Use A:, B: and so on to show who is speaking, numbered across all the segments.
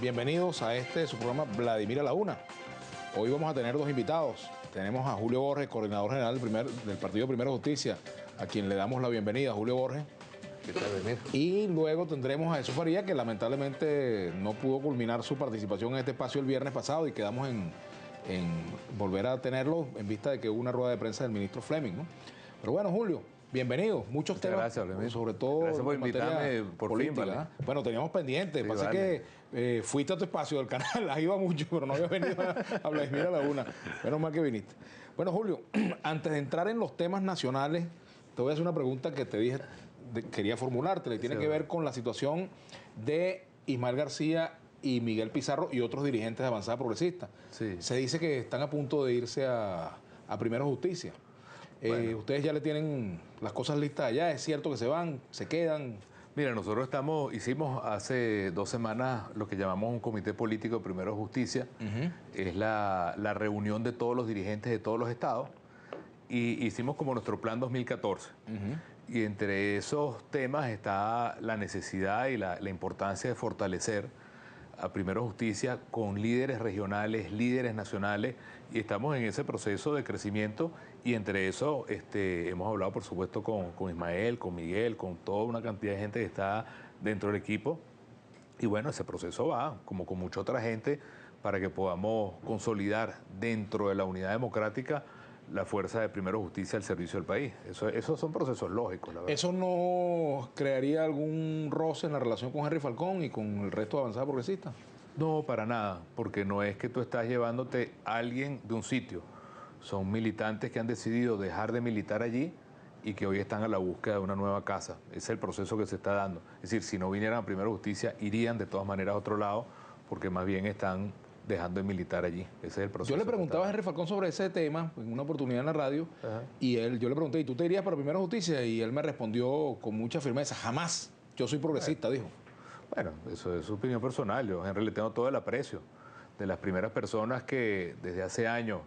A: bienvenidos a su programa Vladimir a la Una. Hoy vamos a tener dos invitados. Tenemos a Julio Borges, coordinador general del Partido Primero Justicia, a quien le damos la bienvenida. Julio Borges.
B: ¿Qué tal, Vladimir?
A: Y luego tendremos a Jesús Faría, que lamentablemente no pudo culminar su participación en este espacio el viernes pasado y quedamos en volver a tenerlo en vista de que hubo una rueda de prensa del ministro Fleming, ¿no? Pero bueno, Julio, bienvenido. Muchos temas,
B: gracias, Vladimir.
A: sobre todo
B: gracias por
A: en materia
B: invitarme por
A: política,
B: fin, vale.
A: Bueno, teníamos pendiente.
B: Sí,
A: Pasa
B: vale.
A: que fuiste a tu espacio del canal, ahí iba mucho, pero no había venido a Vladimir a la Una. Menos mal que viniste. Bueno, Julio, antes de entrar en los temas nacionales, te voy a hacer una pregunta que te dije, quería formularte. Le tiene que ver con la situación de Ismael García y Miguel Pizarro y otros dirigentes de Avanzada Progresista.
B: Sí.
A: Se dice que están a punto de irse a Primero Justicia.
B: Bueno.
A: Ustedes ya le tienen las cosas listas allá. ¿Es cierto que se van, se quedan?
B: Mira, nosotros hicimos hace 2 semanas lo que llamamos un comité político de Primero Justicia. Es la reunión de todos los dirigentes de todos los estados. Y hicimos como nuestro plan 2014. Y entre esos temas está la necesidad y la importancia de fortalecer a Primero Justicia con líderes regionales, líderes nacionales, y estamos en ese proceso de crecimiento. Y entre eso hemos hablado, por supuesto, con Ismael, con Miguel, con toda una cantidad de gente que está dentro del equipo. Y bueno, ese proceso va, como con mucha otra gente, para que podamos consolidar dentro de la unidad democrática la fuerza de Primero Justicia al servicio del país. Esos son procesos lógicos, la verdad.
A: ¿Eso no crearía algún roce en la relación con Henry Falcón y con el resto de Avanzada Progresista?
B: No, para nada, porque no es que tú estás llevándote a alguien de un sitio. Son militantes que han decidido dejar de militar allí y que hoy están a la búsqueda de una nueva casa. Ese es el proceso que se está dando. Es decir, si no vinieran a Primera Justicia, irían de todas maneras a otro lado, porque más bien están dejando de militar allí. Ese es el proceso.
A: Yo le preguntaba a Henry Falcón sobre ese tema en una oportunidad en la radio. Y yo le pregunté, ¿y tú te irías para Primera Justicia? Y él me respondió con mucha firmeza, jamás. Yo soy progresista, dijo.
B: Bueno, eso es su opinión personal. Yo a Henry le tengo todo el aprecio. De las primeras personas que desde hace años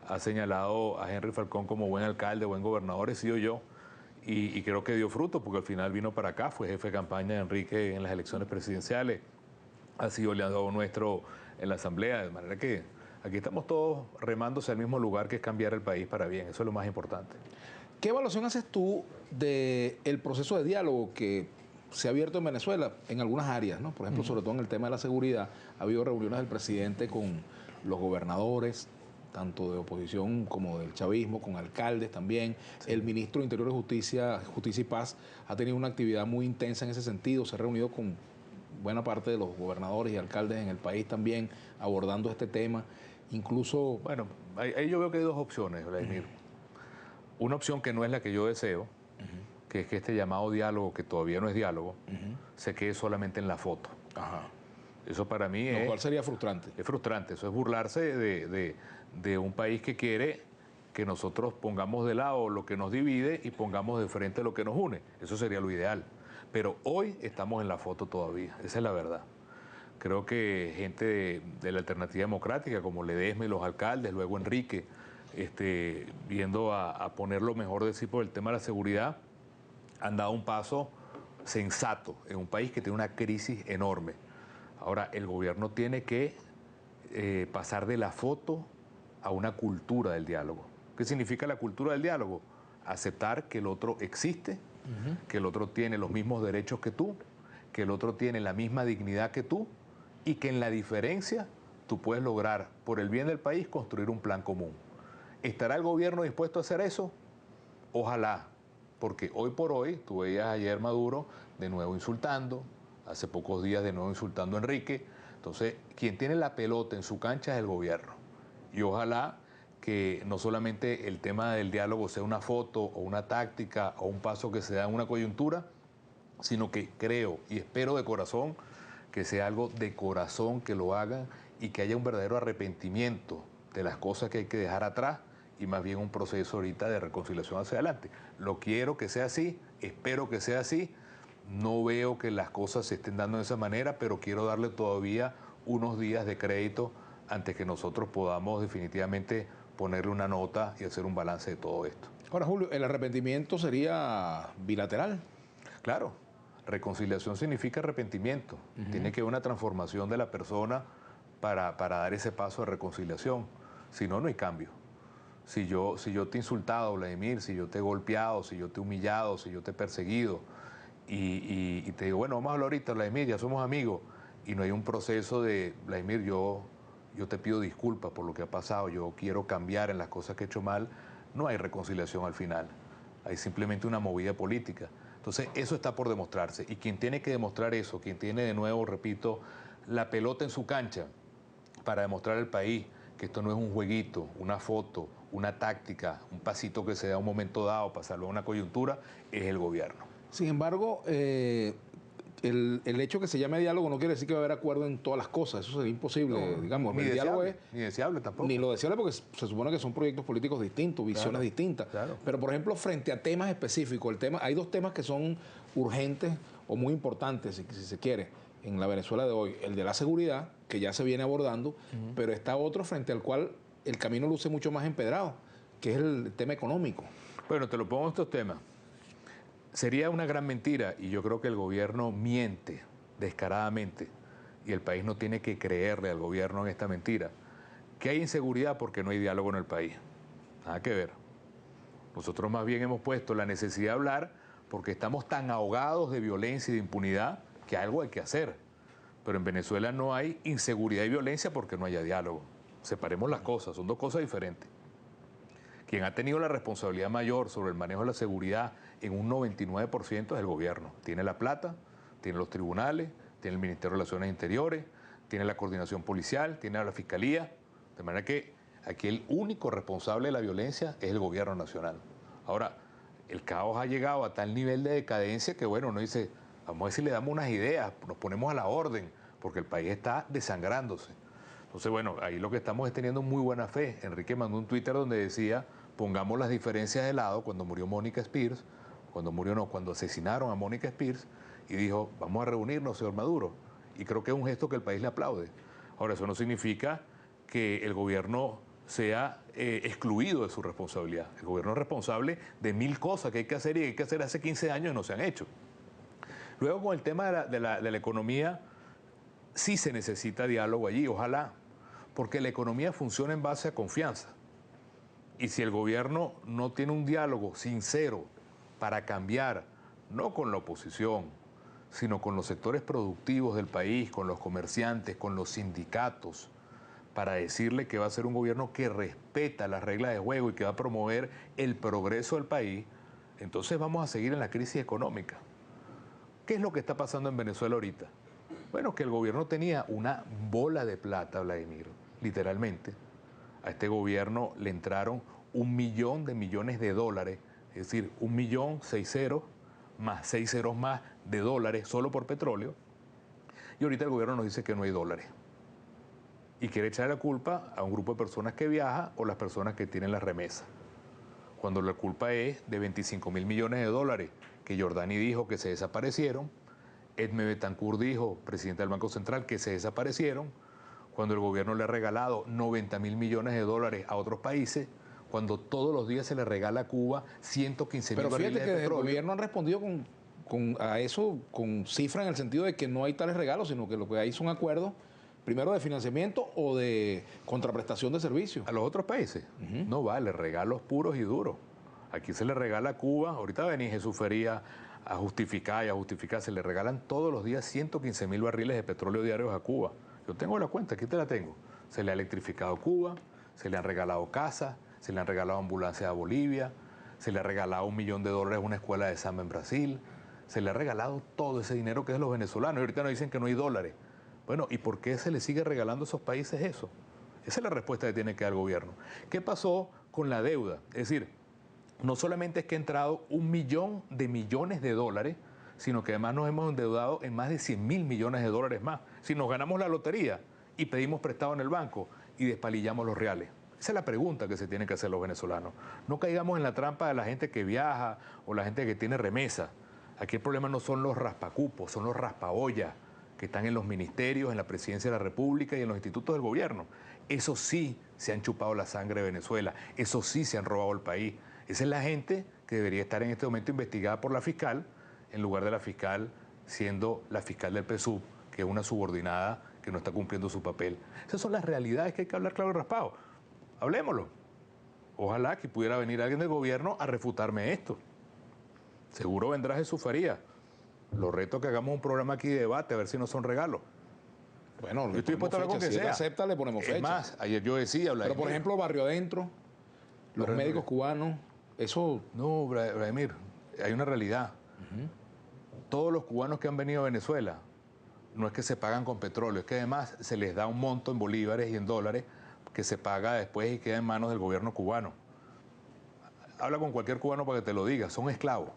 B: ha señalado a Henry Falcón como buen alcalde, buen gobernador, he sido yo. Y creo que dio fruto, porque al final vino para acá, fue jefe de campaña de Enrique en las elecciones presidenciales, ha sido aliado nuestro en la Asamblea, de manera que aquí estamos todos remándose al mismo lugar, que es cambiar el país para bien. Eso es lo más importante.
A: ¿Qué evaluación haces tú del proceso de diálogo que se ha abierto en Venezuela en algunas áreas, ¿no? Por ejemplo, sobre todo en el tema de la seguridad, ha habido reuniones del presidente con los gobernadores, tanto de oposición como del chavismo, con alcaldes también. Sí. El ministro de Interior y Justicia y Paz ha tenido una actividad muy intensa en ese sentido, se ha reunido con buena parte de los gobernadores y alcaldes en el país también abordando este tema. Incluso...
B: Bueno, ahí yo veo que hay dos opciones, Vladimir. Una opción que no es la que yo deseo, que es que este llamado diálogo, que todavía no es diálogo, se quede solamente en la foto. Eso para mí
A: Lo cual sería frustrante.
B: Es frustrante. Eso es burlarse de un país que quiere que nosotros pongamos de lado lo que nos divide y pongamos de frente lo que nos une. Eso sería lo ideal. Pero hoy estamos en la foto todavía. Esa es la verdad. Creo que gente de la Alternativa Democrática, como Ledesma y los alcaldes, luego Enrique, viendo a poner lo mejor de sí por el tema de la seguridad, han dado un paso sensato en un país que tiene una crisis enorme. Ahora, el gobierno tiene que pasar de la foto a una cultura del diálogo. ¿Qué significa la cultura del diálogo? Aceptar que el otro existe, que el otro tiene los mismos derechos que tú, que el otro tiene la misma dignidad que tú, y que en la diferencia tú puedes lograr, por el bien del país, construir un plan común. ¿Estará el gobierno dispuesto a hacer eso? Ojalá, porque hoy por hoy, tú veías ayer Maduro de nuevo insultando, hace pocos días de nuevo insultando a Enrique. Entonces, quien tiene la pelota en su cancha es el gobierno. Y ojalá que no solamente el tema del diálogo sea una foto o una táctica o un paso que se da en una coyuntura, sino que creo y espero de corazón que sea algo de corazón que lo hagan y que haya un verdadero arrepentimiento de las cosas que hay que dejar atrás y más bien un proceso ahorita de reconciliación hacia adelante. Lo quiero que sea así, espero que sea así. No veo que las cosas se estén dando de esa manera, pero quiero darle todavía unos días de crédito antes que nosotros podamos definitivamente ponerle una nota y hacer un balance de todo esto.
A: Ahora, Julio, ¿el arrepentimiento sería bilateral?
B: Claro, Reconciliación significa arrepentimiento. Tiene que haber una transformación de la persona para dar ese paso de reconciliación. Si no, no hay cambio. Si yo te he insultado, Vladimir, si yo te he golpeado, si yo te he humillado, si yo te he perseguido, y te digo, bueno, vamos a hablar ahorita, Vladimir, ya somos amigos, y no hay un proceso de, Vladimir, yo te pido disculpas por lo que ha pasado, yo quiero cambiar en las cosas que he hecho mal, no hay reconciliación al final. Hay simplemente una movida política. Entonces, eso está por demostrarse. Y quien tiene que demostrar eso, quien tiene de nuevo, repito, la pelota en su cancha para demostrar al país que esto no es un jueguito, una foto, una táctica, un pasito que se da a un momento dado para salvar una coyuntura, es el gobierno.
A: Sin embargo, el hecho que se llame diálogo no quiere decir que va a haber acuerdo en todas las cosas. Eso sería imposible, digamos.
B: Ni
A: El diálogo es...
B: Ni deseable tampoco.
A: Ni lo deseable porque se supone que son proyectos políticos distintos, visiones distintas.
B: Claro.
A: Pero, por ejemplo, frente a temas específicos, hay dos temas que son urgentes o muy importantes, si se quiere, en la Venezuela de hoy. El de la seguridad, que ya se viene abordando, pero está otro frente al cual el camino luce mucho más empedrado, que es el tema económico.
B: Bueno, te lo pongo en estos temas. Sería una gran mentira, y yo creo que el gobierno miente descaradamente, y el país no tiene que creerle al gobierno en esta mentira, que hay inseguridad porque no hay diálogo en el país. Nada que ver. Nosotros más bien hemos puesto la necesidad de hablar porque estamos tan ahogados de violencia y de impunidad que algo hay que hacer. Pero en Venezuela no hay inseguridad y violencia porque no haya diálogo. Separemos las cosas, son dos cosas diferentes. Quien ha tenido la responsabilidad mayor sobre el manejo de la seguridad en un 99% es el gobierno. Tiene la plata, tiene los tribunales, tiene el Ministerio de Relaciones Interiores, tiene la coordinación policial, tiene a la Fiscalía. De manera que aquí el único responsable de la violencia es el gobierno nacional. Ahora, el caos ha llegado a tal nivel de decadencia que, bueno, uno dice, vamos a ver si le damos unas ideas, nos ponemos a la orden, porque el país está desangrándose. Entonces, bueno, ahí lo que estamos es teniendo muy buena fe. Enrique mandó un Twitter donde decía, pongamos las diferencias de lado cuando murió Mónica Spears, cuando asesinaron a Mónica Spears, y dijo, vamos a reunirnos, señor Maduro. Y creo que es un gesto que el país le aplaude. Ahora, eso no significa que el gobierno sea excluido de su responsabilidad. El gobierno es responsable de 1000 cosas que hay que hacer y hay que hacer hace 15 años y no se han hecho. Luego, con el tema de la economía, sí se necesita diálogo allí, ojalá, porque la economía funciona en base a confianza. Y si el gobierno no tiene un diálogo sincero para cambiar, no con la oposición, sino con los sectores productivos del país, con los comerciantes, con los sindicatos, para decirle que va a ser un gobierno que respeta las reglas de juego y que va a promover el progreso del país, entonces vamos a seguir en la crisis económica. ¿Qué es lo que está pasando en Venezuela ahorita? Bueno, que el gobierno tenía una bola de plata, Vladimir, literalmente. A este gobierno le entraron 1 millón de millones de dólares, es decir, 1.000.000, 6 ceros, más 6 ceros más de dólares solo por petróleo. Y ahorita el gobierno nos dice que no hay dólares. Y quiere echar la culpa a un grupo de personas que viaja o las personas que tienen las remesas. Cuando la culpa es de 25.000 millones de dólares que Giordani dijo que se desaparecieron, Edme Betancourt dijo, presidente del Banco Central, que se desaparecieron, cuando el gobierno le ha regalado 90.000 millones de dólares a otros países, cuando todos los días se le regala a Cuba 115.000 barriles de petróleo.
A: Pero fíjate que el gobierno han respondido a eso con cifra en el sentido de que no hay tales regalos, sino que lo que hay son acuerdos, primero de financiamiento o de contraprestación de servicios.
B: A los otros países no vale, regalos puros y duros. Aquí se le regala a Cuba, ahorita va a venir Jesús Fería a justificar, se le regalan todos los días 115.000 barriles de petróleo diarios a Cuba. Yo tengo la cuenta, aquí te la tengo. Se le ha electrificado Cuba, se le han regalado casas, se le han regalado ambulancias a Bolivia, se le ha regalado $1 millón a una escuela de samba en Brasil, se le ha regalado todo ese dinero que es de los venezolanos y ahorita nos dicen que no hay dólares. Bueno, ¿y por qué se le sigue regalando a esos países eso? Esa es la respuesta que tiene que dar el gobierno. ¿Qué pasó con la deuda? Es decir, no solamente es que ha entrado 1 millón de millones de dólares, sino que además nos hemos endeudado en más de 100.000 millones de dólares más. Si nos ganamos la lotería y pedimos prestado en el banco y despalillamos los reales. Esa es la pregunta que se tienen que hacer los venezolanos. No caigamos en la trampa de la gente que viaja o la gente que tiene remesa. Aquí el problema no son los raspacupos, son los raspaollas que están en los ministerios, en la presidencia de la República y en los institutos del gobierno. Eso sí se han chupado la sangre de Venezuela, eso sí se han robado el país. Esa es la gente que debería estar en este momento investigada por la fiscal, en lugar de la fiscal siendo la fiscal del PSUV, que es una subordinada que no está cumpliendo su papel. Esas son las realidades que hay que hablar claro y raspado. Hablémoslo. Ojalá que pudiera venir alguien del gobierno a refutarme esto. Seguro vendrá Jesús Faría. Lo reto que hagamos un programa aquí de debate, a ver si no son regalos.
A: Bueno,
B: yo estoy dispuesto a hablar con que
A: si él
B: sea.
A: acepta, le ponemos fecha.
B: Es más, ayer yo decía...
A: Pero, por ejemplo, Barrio Adentro, los médicos cubanos, eso...
B: No, Vladimir, hay una realidad. Todos los cubanos que han venido a Venezuela no es que se pagan con petróleo, es que además se les da un monto en bolívares y en dólares que se paga después y queda en manos del gobierno cubano. Habla con cualquier cubano para que te lo diga, son esclavos.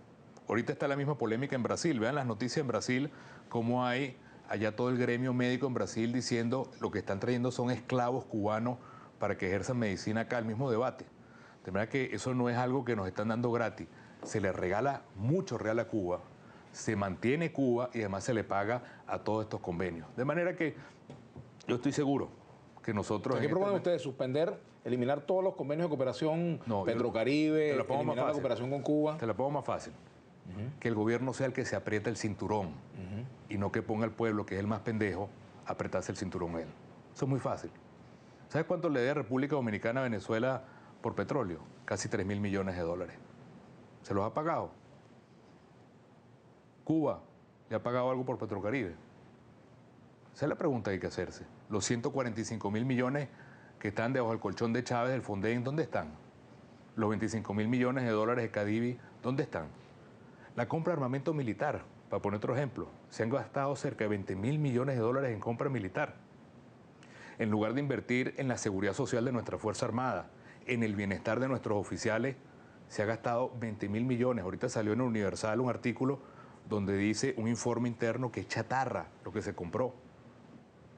B: Ahorita está la misma polémica en Brasil. Vean las noticias en Brasil, cómo hay allá todo el gremio médico en Brasil diciendo lo que están trayendo son esclavos cubanos para que ejerzan medicina acá, el mismo debate. De manera que eso no es algo que nos están dando gratis. Se le regala mucho real a Cuba, se mantiene Cuba y además se le paga a todos estos convenios. De manera que yo estoy seguro que nosotros...
A: ¿Qué proponen ustedes? ¿Suspender, eliminar todos los convenios de cooperación, Petrocaribe, eliminar la cooperación con Cuba?
B: Te la pongo más fácil. Que el gobierno sea el que se aprieta el cinturón y no que ponga al pueblo, que es el más pendejo, a apretarse el cinturón él. Eso es muy fácil. ¿Sabes cuánto le debe República Dominicana a Venezuela por petróleo? Casi 3.000 millones de dólares. ¿Se los ha pagado? ¿Cuba le ha pagado algo por Petrocaribe? Esa es la pregunta que hay que hacerse. Los 145.000 millones que están debajo del colchón de Chávez, del Fonden, ¿dónde están? Los 25.000 millones de dólares de Cadivi, ¿dónde están? La compra de armamento militar, para poner otro ejemplo, se han gastado cerca de 20.000 millones de dólares en compra militar. En lugar de invertir en la seguridad social de nuestra Fuerza Armada, en el bienestar de nuestros oficiales, se ha gastado 20.000 millones. Ahorita salió en el Universal un artículo donde dice un informe interno que es chatarra lo que se compró.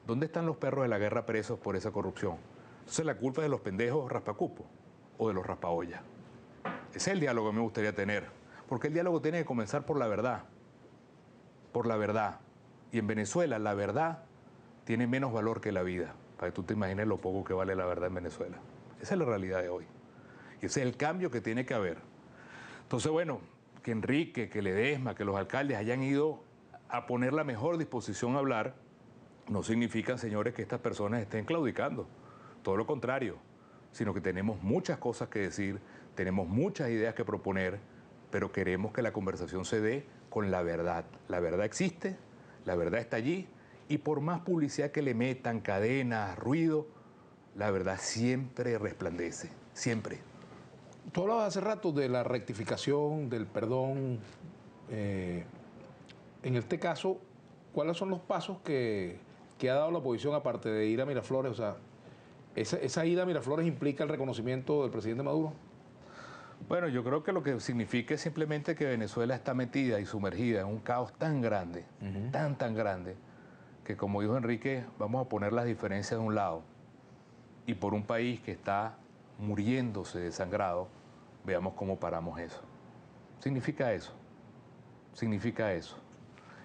B: ¿Dónde están los perros de la guerra presos por esa corrupción? Entonces la culpa es de los pendejos raspacupo o de los raspaollas. Ese es el diálogo que me gustaría tener. Porque el diálogo tiene que comenzar por la verdad. Por la verdad. Y en Venezuela la verdad tiene menos valor que la vida. Para que tú te imagines lo poco que vale la verdad en Venezuela. Esa es la realidad de hoy. Y ese es el cambio que tiene que haber. Entonces, bueno, que Enrique, que Ledesma, que los alcaldes hayan ido a poner la mejor disposición a hablar, no significa, señores, que estas personas estén claudicando. Todo lo contrario. Sino que tenemos muchas cosas que decir, tenemos muchas ideas que proponer, pero queremos que la conversación se dé con la verdad. La verdad existe, la verdad está allí, y por más publicidad que le metan, cadenas, ruido, la verdad siempre resplandece, siempre.
A: Tú hablabas hace rato de la rectificación, del perdón. En este caso, ¿cuáles son los pasos que ha dado la oposición aparte de ir a Miraflores? O sea, ¿esa ida a Miraflores implica el reconocimiento del presidente Maduro?
B: Bueno, yo creo que lo que significa es simplemente que Venezuela está metida y sumergida en un caos tan grande, tan grande, que como dijo Enrique, vamos a poner las diferencias de un lado y por un país que está muriéndose de sangrado, veamos cómo paramos eso. Significa eso.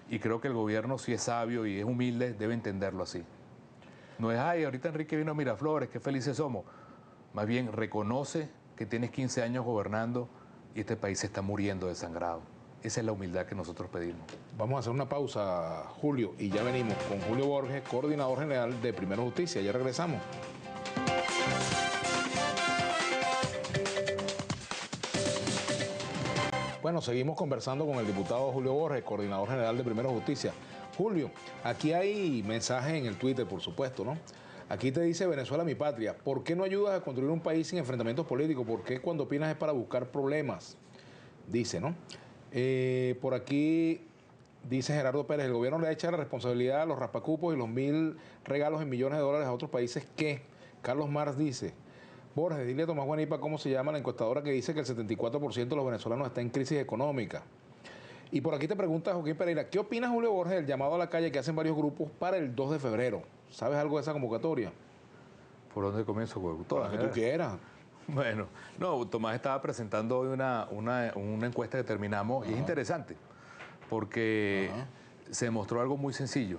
B: Y creo que el gobierno, si es sabio y es humilde, debe entenderlo así. No es, ay, ahorita Enrique vino a Miraflores, qué felices somos. Más bien, reconoce que tienes 15 años gobernando y este país se está muriendo desangrado. Esa es la humildad que nosotros pedimos.
A: Vamos a hacer una pausa, Julio, y ya venimos con Julio Borges, coordinador general de Primero Justicia. Ya regresamos. Bueno, seguimos conversando con el diputado Julio Borges, coordinador general de Primero Justicia. Julio, aquí hay mensajes en el Twitter, por supuesto, ¿no? Aquí te dice Venezuela, mi patria. ¿Por qué no ayudas a construir un país sin enfrentamientos políticos? ¿Por qué cuando opinas es para buscar problemas? Dice, ¿no? Por aquí dice Gerardo Pérez, el gobierno le echa la responsabilidad a los raspacupos y los 1.000 regalos en millones de dólares a otros países que. Carlos Mars dice, Borges, dile a Tomás Guanipa cómo se llama la encuestadora que dice que el 74% de los venezolanos está en crisis económica. Y por aquí te pregunta Joaquín Pereira, ¿qué opina Julio Borges del llamado a la calle que hacen varios grupos para el 2 de febrero? ¿Sabes algo de esa convocatoria?
B: ¿Por dónde comienzo?
A: Todas que tú quieras.
B: Bueno, no, Tomás estaba presentando hoy una encuesta que terminamos y es interesante porque se demostró algo muy sencillo,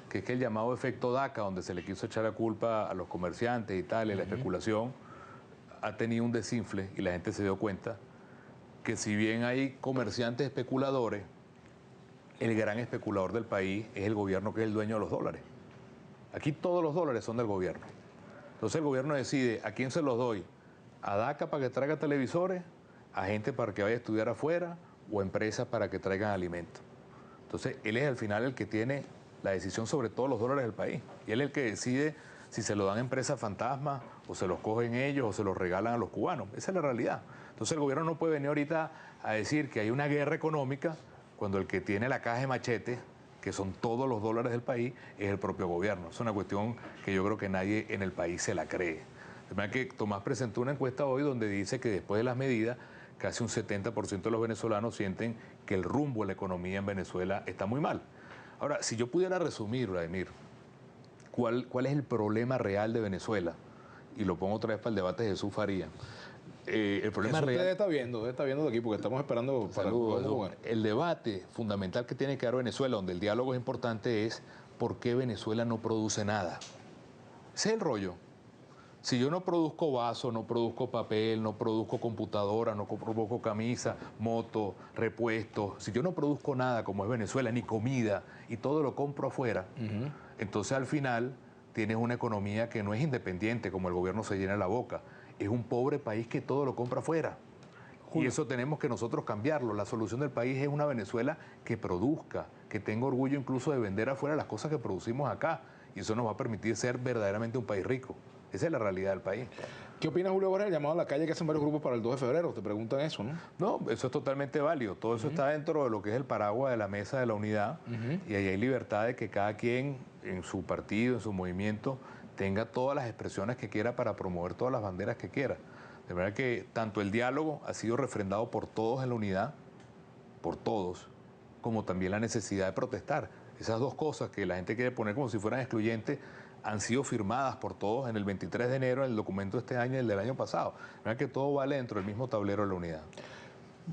B: que es que el llamado efecto DACA, donde se le quiso echar la culpa a los comerciantes y tal, y la especulación, ha tenido un desinfle y la gente se dio cuenta que si bien hay comerciantes especuladores, el gran especulador del país es el gobierno, que es el dueño de los dólares. Aquí todos los dólares son del gobierno. Entonces el gobierno decide a quién se los doy, a DACA para que traiga televisores, a gente para que vaya a estudiar afuera o a empresas para que traigan alimentos. Entonces él es al final el que tiene la decisión sobre todos los dólares del país. Y él es el que decide si se lo dan a empresas fantasmas o se los cogen ellos o se los regalan a los cubanos. Esa es la realidad. Entonces el gobierno no puede venir ahorita a decir que hay una guerra económica cuando el que tiene la caja de machete, que son todos los dólares del país, es el propio gobierno. Es una cuestión que yo creo que nadie en el país se la cree. De manera que Tomás presentó una encuesta hoy donde dice que después de las medidas, casi un 70% de los venezolanos sienten que el rumbo de la economía en Venezuela está muy mal. Ahora, si yo pudiera resumir, Vladimir, ¿cuál es el problema real de Venezuela? Y lo pongo otra vez para el debate de Jesús Faría. El problema
A: Jesús
B: real...
A: está viendo de aquí porque estamos esperando para
B: Saludos. El debate fundamental que tiene que dar Venezuela, donde el diálogo es importante, es por qué Venezuela no produce nada. Ese es el rollo. Si yo no produzco vaso, no produzco papel, no produzco computadora, no produzco camisa, moto, repuestos, si yo no produzco nada como es Venezuela, ni comida, y todo lo compro afuera, entonces al final tienes una economía que no es independiente, como el gobierno se llena la boca. Es un pobre país que todo lo compra afuera. Y eso tenemos que nosotros cambiarlo. La solución del país es una Venezuela que produzca, que tenga orgullo incluso de vender afuera las cosas que producimos acá. Y eso nos va a permitir ser verdaderamente un país rico. Esa es la realidad del país.
A: ¿Qué opina Julio Borges del llamado a la calle que hacen varios grupos para el 2 de febrero? Te preguntan eso, ¿no?
B: No, eso es totalmente válido. Todo eso está dentro de lo que es el paraguas de la mesa de la unidad. Y ahí hay libertad de que cada quien en su partido, en su movimiento, tenga todas las expresiones que quiera para promover todas las banderas que quiera. De verdad que tanto el diálogo ha sido refrendado por todos en la unidad, por todos, como también la necesidad de protestar. Esas dos cosas que la gente quiere poner como si fueran excluyentes han sido firmadas por todos en el 23 de enero, en el documento de este año y el del año pasado. De verdad que todo vale dentro del mismo tablero de la unidad.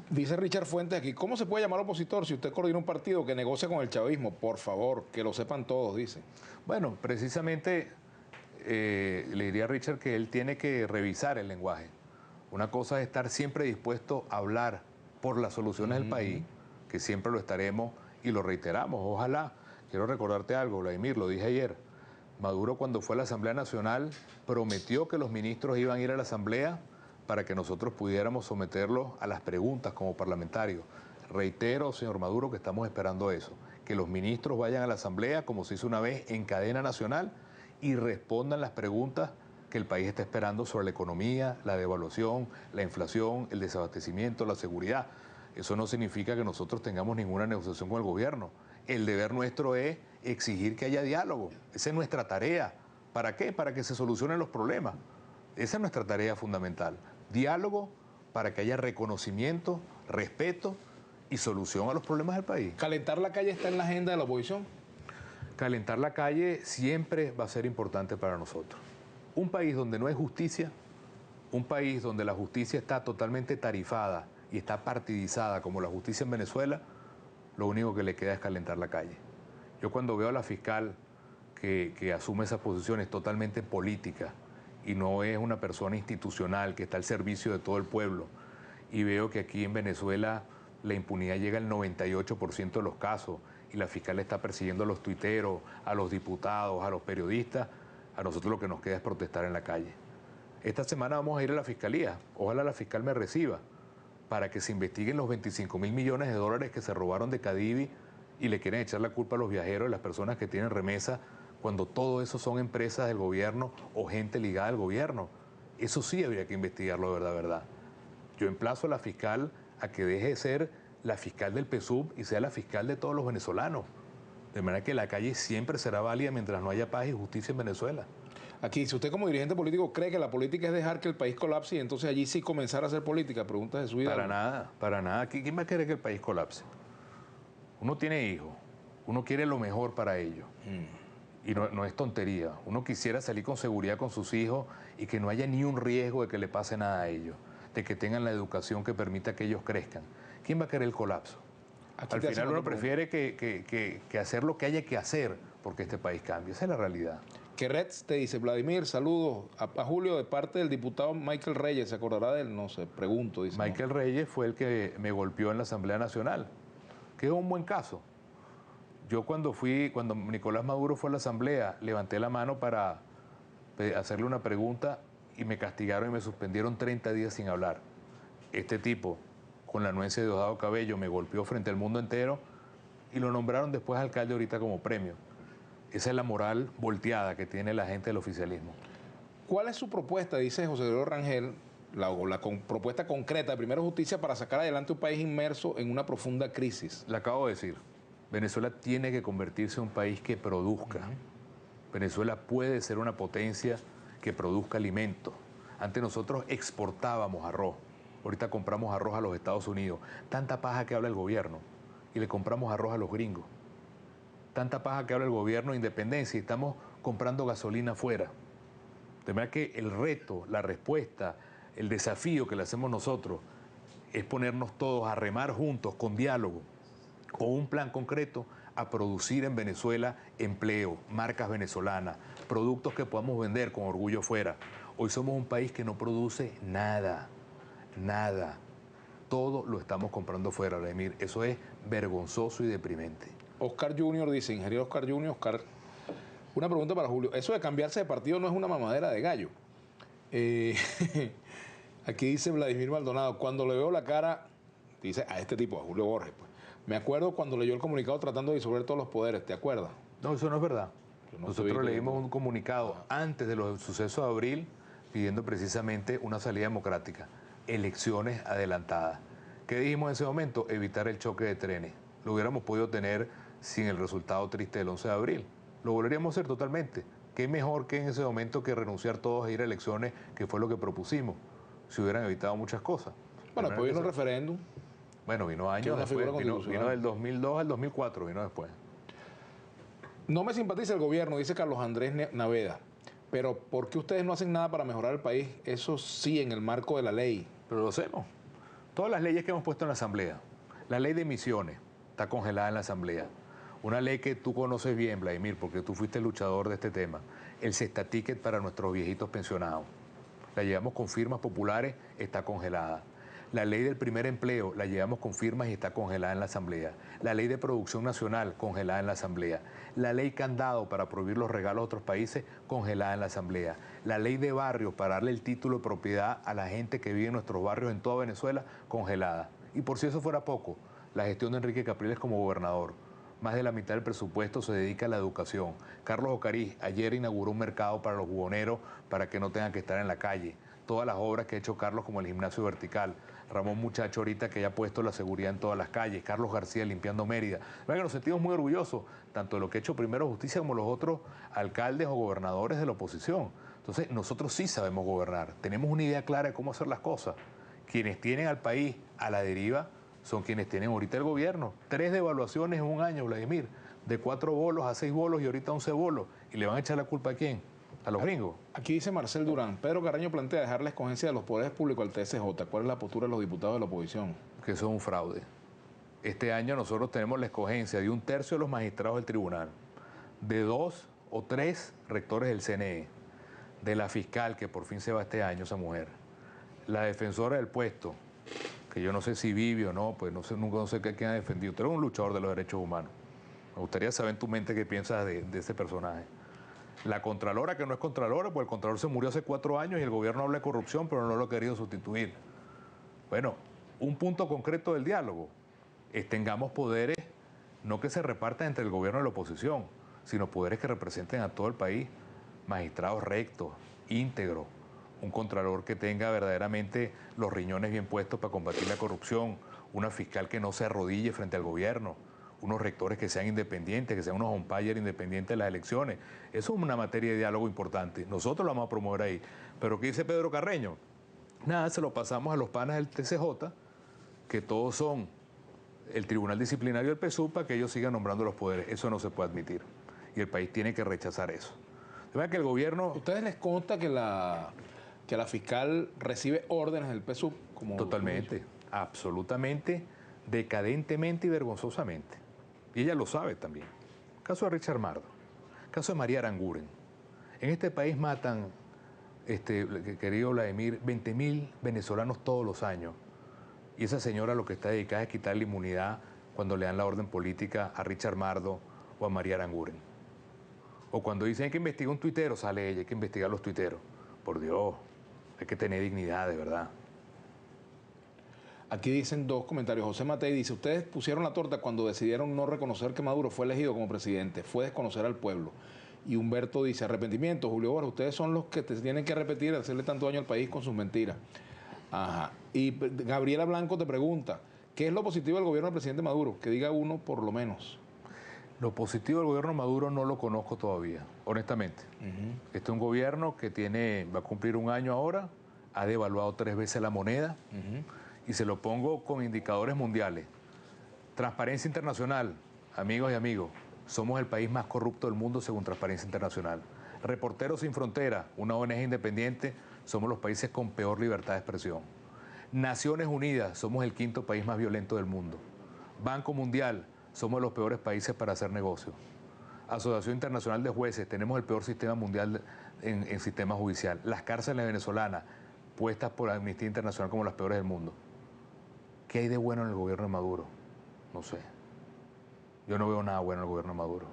A: Dice Richard Fuentes aquí, ¿cómo se puede llamar opositor si usted coordina un partido que negocia con el chavismo? Por favor, que lo sepan todos, dice.
B: Bueno, precisamente le diría a Richard que él tiene que revisar el lenguaje. Una cosa es estar siempre dispuesto a hablar por las soluciones del país, que siempre lo estaremos y lo reiteramos. Ojalá, quiero recordarte algo, Vladimir, lo dije ayer. Maduro, cuando fue a la Asamblea Nacional, prometió que los ministros iban a ir a la Asamblea para que nosotros pudiéramos someterlos a las preguntas como parlamentarios. Reitero, señor Maduro, que estamos esperando eso, que los ministros vayan a la Asamblea, como se hizo una vez en cadena nacional, y respondan las preguntas que el país está esperando sobre la economía, la devaluación, la inflación, el desabastecimiento, la seguridad. Eso no significa que nosotros tengamos ninguna negociación con el gobierno. El deber nuestro es exigir que haya diálogo. Esa es nuestra tarea. ¿Para qué? Para que se solucionen los problemas. Esa es nuestra tarea fundamental. Diálogo para que haya reconocimiento, respeto y solución a los problemas del país.
A: ¿Calentar la calle está en la agenda de la oposición?
B: Calentar la calle siempre va a ser importante para nosotros. Un país donde no hay justicia, un país donde la justicia está totalmente tarifada y está partidizada como la justicia en Venezuela, lo único que le queda es calentar la calle. Yo cuando veo a la fiscal que asume esa posición es totalmente política y no es una persona institucional que está al servicio de todo el pueblo, y veo que aquí en Venezuela la impunidad llega al 98% de los casos y la fiscal está persiguiendo a los tuiteros, a los diputados, a los periodistas, a nosotros lo que nos queda es protestar en la calle. Esta semana vamos a ir a la fiscalía, ojalá la fiscal me reciba, para que se investiguen los 25.000 millones de dólares que se robaron de Cadivi y le quieren echar la culpa a los viajeros y las personas que tienen remesa, cuando todo eso son empresas del gobierno o gente ligada al gobierno. Eso sí habría que investigarlo de verdad. Yo emplazo a la fiscal a que deje de ser la fiscal del PSUV y sea la fiscal de todos los venezolanos. De manera que la calle siempre será válida mientras no haya paz y justicia en Venezuela.
A: Aquí, si usted como dirigente político cree que la política es dejar que el país colapse y entonces allí sí comenzar a hacer política, pregunta Jesús Hidalgo.
B: Para nada, para nada. ¿Quién va a querer que el país colapse? Uno tiene hijos, uno quiere lo mejor para ellos. Y no es tontería. Uno quisiera salir con seguridad con sus hijos y que no haya ni un riesgo de que le pase nada a ellos, de que tengan la educación que permita que ellos crezcan. ¿Quién va a querer el colapso? Al final uno prefiere que hacer lo que haya que hacer porque este país cambie. Esa es la realidad.
A: Que Reds te dice, Vladimir, saludos a Julio de parte del diputado Michael Reyes. ¿Se acordará de él? No sé, pregunto. Dice,
B: Michael Reyes fue el que me golpeó en la Asamblea Nacional, que es un buen caso. Yo cuando Nicolás Maduro fue a la Asamblea, levanté la mano para hacerle una pregunta y me castigaron y me suspendieron 30 días sin hablar. Este tipo, con la anuencia de Diosdado Cabello, me golpeó frente al mundo entero y lo nombraron después alcalde ahorita como premio. Esa es la moral volteada que tiene la gente del oficialismo.
A: ¿Cuál es su propuesta, dice José Gregorio Rangel, propuesta concreta de Primero Justicia para sacar adelante un país inmerso en una profunda crisis?
B: Le acabo de decir, Venezuela tiene que convertirse en un país que produzca. Venezuela puede ser una potencia que produzca alimentos. Antes nosotros exportábamos arroz, ahorita compramos arroz a los Estados Unidos. Tanta paja que habla el gobierno y le compramos arroz a los gringos. Tanta paja que habla el gobierno de independencia y estamos comprando gasolina afuera. De manera que el reto, la respuesta, el desafío que le hacemos nosotros es ponernos todos a remar juntos con diálogo, con un plan concreto a producir en Venezuela empleo, marcas venezolanas, productos que podamos vender con orgullo fuera. Hoy somos un país que no produce nada, nada. Todo lo estamos comprando fuera, Vladimir. Eso es vergonzoso y deprimente.
A: Oscar Junior dice, ingeniero Oscar Junior, Oscar, una pregunta para Julio. Eso de cambiarse de partido no es una mamadera de gallo. Aquí dice Vladimir Maldonado, cuando le veo la cara, dice a este tipo, a Julio Borges, pues, me acuerdo cuando leyó el comunicado tratando de disolver todos los poderes, ¿te acuerdas?
B: No, eso no es verdad. Nosotros leímos un comunicado antes de los sucesos de abril pidiendo precisamente una salida democrática, elecciones adelantadas. ¿Qué dijimos en ese momento? Evitar el choque de trenes. Lo hubiéramos podido tener sin el resultado triste del 11 de abril. Lo volveríamos a hacer totalmente. ¿Qué mejor que en ese momento que renunciar todos a ir a elecciones, que fue lo que propusimos? Se hubieran evitado muchas cosas.
A: Bueno, después vino el referéndum.
B: Bueno, vino años después, vino del 2002 al 2004, vino después.
A: No me simpatiza el gobierno, dice Carlos Andrés Naveda, pero ¿por qué ustedes no hacen nada para mejorar el país? Eso sí, en el marco de la ley.
B: Pero lo hacemos. Todas las leyes que hemos puesto en la Asamblea, la ley de emisiones está congelada en la Asamblea. Una ley que tú conoces bien, Vladimir, porque tú fuiste el luchador de este tema. El Cestaticket para nuestros viejitos pensionados. La llevamos con firmas populares, está congelada. La ley del primer empleo la llevamos con firmas y está congelada en la Asamblea. La ley de producción nacional, congelada en la Asamblea. La ley candado para prohibir los regalos a otros países, congelada en la Asamblea. La ley de barrios para darle el título de propiedad a la gente que vive en nuestros barrios en toda Venezuela, congelada. Y por si eso fuera poco, la gestión de Enrique Capriles como gobernador. Más de la mitad del presupuesto se dedica a la educación. Carlos Ocariz ayer inauguró un mercado para los buhoneros para que no tengan que estar en la calle. Todas las obras que ha hecho Carlos, como el gimnasio vertical. Ramón Muchacho ahorita que ya ha puesto la seguridad en todas las calles. Carlos García limpiando Mérida. Bueno, nos sentimos muy orgullosos, tanto de lo que ha hecho Primero Justicia como los otros alcaldes o gobernadores de la oposición. Entonces, nosotros sí sabemos gobernar. Tenemos una idea clara de cómo hacer las cosas. Quienes tienen al país a la deriva son quienes tienen ahorita el gobierno. 3 devaluaciones en un año, Vladimir. De 4 bolos a 6 bolos y ahorita 11 bolos. ¿Y le van a echar la culpa a quién? A los gringos.
A: Aquí dice Marcel Durán, Pedro Carreño plantea dejar la escogencia de los poderes públicos al TSJ. ¿Cuál es la postura de los diputados de la oposición?
B: Que eso es un fraude. Este año nosotros tenemos la escogencia de 1/3 de los magistrados del tribunal, de 2 o 3 rectores del CNE, de la fiscal, que por fin se va este año, esa mujer, la defensora del puesto, que yo no sé si vive o no, pues nunca no sé quién ha defendido. Tú eres un luchador de los derechos humanos. Me gustaría saber en tu mente qué piensas de ese personaje. La Contralora, que no es Contralora, pues el Contralor se murió hace 4 años y el gobierno habla de corrupción, pero no lo ha querido sustituir. Bueno, un punto concreto del diálogo es tengamos poderes, no que se repartan entre el gobierno y la oposición, sino poderes que representen a todo el país, magistrados rectos, íntegros, un Contralor que tenga verdaderamente los riñones bien puestos para combatir la corrupción, una fiscal que no se arrodille frente al gobierno, unos rectores que sean independientes, que sean unos umpires independientes de las elecciones. Eso es una materia de diálogo importante. Nosotros lo vamos a promover ahí. Pero ¿qué dice Pedro Carreño? Nada, se lo pasamos a los panas del TCJ, que todos son el Tribunal Disciplinario del PSUV, para que ellos sigan nombrando los poderes. Eso no se puede admitir. Y el país tiene que rechazar eso. De verdad que el gobierno...
A: ¿Ustedes les consta que la fiscal recibe órdenes del PSUV?
B: Totalmente, absolutamente, decadentemente y vergonzosamente. Y ella lo sabe también. Caso de Richard Mardo, caso de María Aranguren. En este país matan, querido Vladimir, 20.000 venezolanos todos los años. Y esa señora lo que está dedicada es quitar la inmunidad cuando le dan la orden política a Richard Mardo o a María Aranguren. O cuando dicen hay que investigar un tuitero, sale ella, hay que investigar los tuiteros. Por Dios, hay que tener dignidad, de verdad.
A: Aquí dicen dos comentarios. José Matei dice, ustedes pusieron la torta cuando decidieron no reconocer que Maduro fue elegido como presidente. Fue desconocer al pueblo. Y Humberto dice, arrepentimiento, Julio Borges, ustedes son los que te tienen que repetir, hacerle tanto daño al país con sus mentiras. Ajá. Y Gabriela Blanco te pregunta, ¿qué es lo positivo del gobierno del presidente Maduro? Que diga uno por lo menos.
B: Lo positivo del gobierno Maduro no lo conozco todavía, honestamente. Este es un gobierno que va a cumplir un año ahora, ha devaluado 3 veces la moneda, y se lo pongo con indicadores mundiales. Transparencia Internacional, amigos y amigos, somos el país más corrupto del mundo según Transparencia Internacional. Reporteros Sin Fronteras, una ONG independiente, somos los países con peor libertad de expresión. Naciones Unidas, somos el 5º país más violento del mundo. Banco Mundial, somos los peores países para hacer negocios. Asociación Internacional de Jueces, tenemos el peor sistema mundial en sistema judicial. Las cárceles venezolanas, puestas por Amnistía Internacional como las peores del mundo. ¿Qué hay de bueno en el gobierno de Maduro? No sé. Yo no veo nada bueno en el gobierno de Maduro.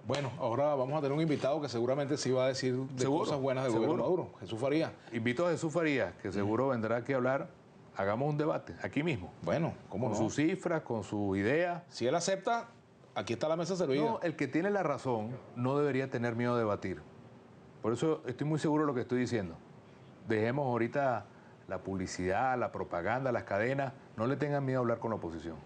A: Bueno, ahora vamos a tener un invitado que seguramente sí va a decir de cosas buenas del gobierno de Maduro. Jesús Farías.
B: Invito a Jesús Farías, que seguro vendrá aquí a hablar. Hagamos un debate, aquí mismo.
A: Bueno, ¿cómo no?
B: Con sus cifras, con su idea.
A: Si él acepta, aquí está la mesa servida.
B: No, el que tiene la razón no debería tener miedo de debatir. Por eso estoy muy seguro de lo que estoy diciendo. Dejemos ahorita la publicidad, la propaganda, las cadenas. No le tengan miedo a hablar con la oposición.